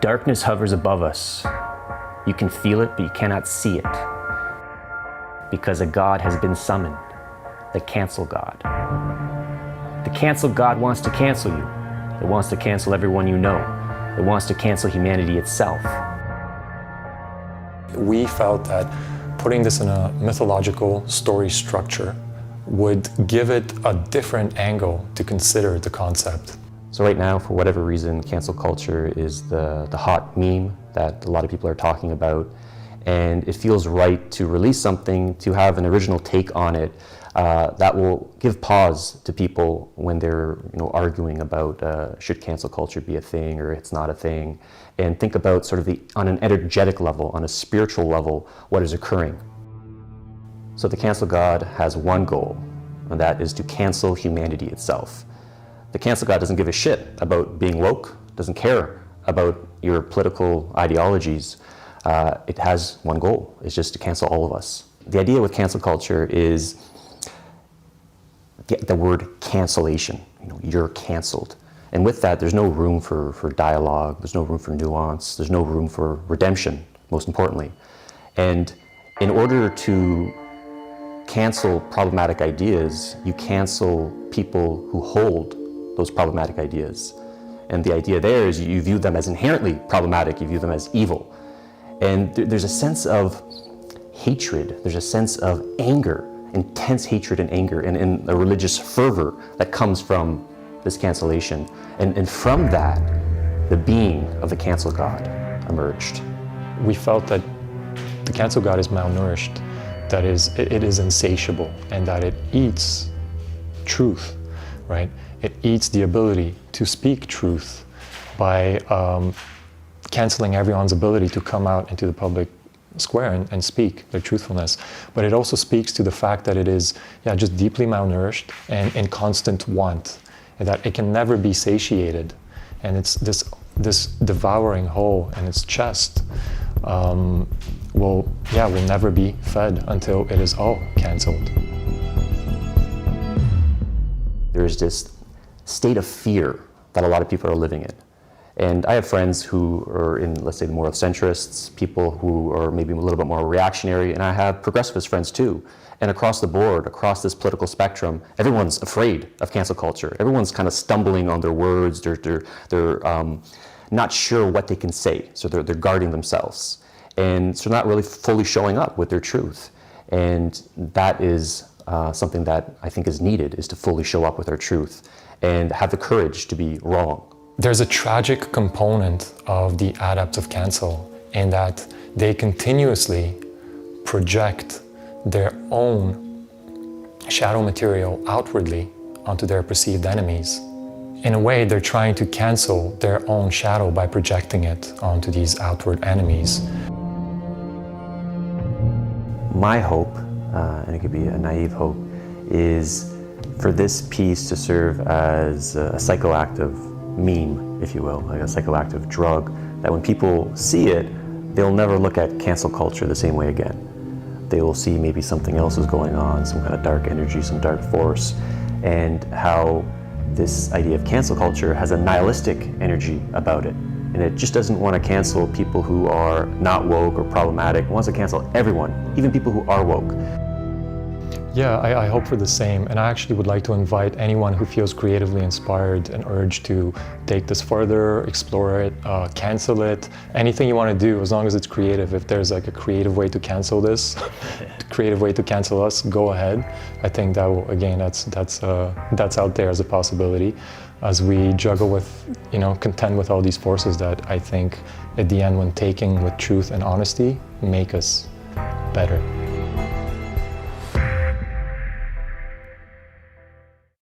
Darkness hovers above us. You can feel it, but you cannot see it. Because a God has been summoned, the cancel God. The cancel God wants to cancel you. It wants to cancel everyone you know. It wants to cancel humanity itself. We felt that putting this in a mythological story structure would give it a different angle to consider the concept. So right now, for whatever reason, cancel culture is the hot meme that a lot of people are talking about. And it feels right to release something, to have an original take on it that will give pause to people when they're arguing about should cancel culture be a thing or it's not a thing, and think about sort of on an energetic level, on a spiritual level, what is occurring. So the cancel God has one goal, and that is to cancel humanity itself. The cancel God doesn't give a shit about being woke, doesn't care about your political ideologies. It has one goal, it's just to cancel all of us. The idea with cancel culture is the word cancellation. You're canceled. And with that, there's no room for dialogue, there's no room for nuance, there's no room for redemption, most importantly. And in order to cancel problematic ideas, you cancel people who hold those problematic ideas. And the idea there is you view them as inherently problematic, you view them as evil. And there's a sense of hatred, there's a sense of anger, intense hatred and anger, and a religious fervor that comes from this cancellation. And from that, the being of the cancel God emerged. We felt that the cancel God is malnourished, that it is insatiable, and that it eats truth, right? It eats the ability to speak truth by canceling everyone's ability to come out into the public square and speak their truthfulness. But it also speaks to the fact that it is just deeply malnourished and in constant want, and that it can never be satiated. And it's this devouring hole in its chest will never be fed until it is all canceled. There's this state of fear that a lot of people are living in. And I have friends who are in, let's say, the moral centrists, people who are maybe a little bit more reactionary, and I have progressivist friends too. And across the board, across this political spectrum, everyone's afraid of cancel culture. Everyone's kind of stumbling on their words, they're not sure what they can say, so they're guarding themselves. And so not really fully showing up with their truth. And that is something that I think is needed, is to fully show up with our truth and have the courage to be wrong. There's a tragic component of the adepts of cancel in that they continuously project their own shadow material outwardly onto their perceived enemies. In a way, they're trying to cancel their own shadow by projecting it onto these outward enemies. My hope, and it could be a naive hope, is for this piece to serve as a psychoactive meme, if you will, like a psychoactive drug, that when people see it, they'll never look at cancel culture the same way again. They will see maybe something else is going on, some kind of dark energy, some dark force, and how this idea of cancel culture has a nihilistic energy about it. And it just doesn't want to cancel people who are not woke or problematic. It wants to cancel everyone, even people who are woke. Yeah, I hope for the same, and I actually would like to invite anyone who feels creatively inspired and urged to take this further, explore it, cancel it, anything you want to do, as long as it's creative. If there's like a creative way to cancel this, creative way to cancel us, go ahead. I think that will, again, that's out there as a possibility, as we juggle with, contend with all these forces that I think at the end, when taking with truth and honesty, make us better.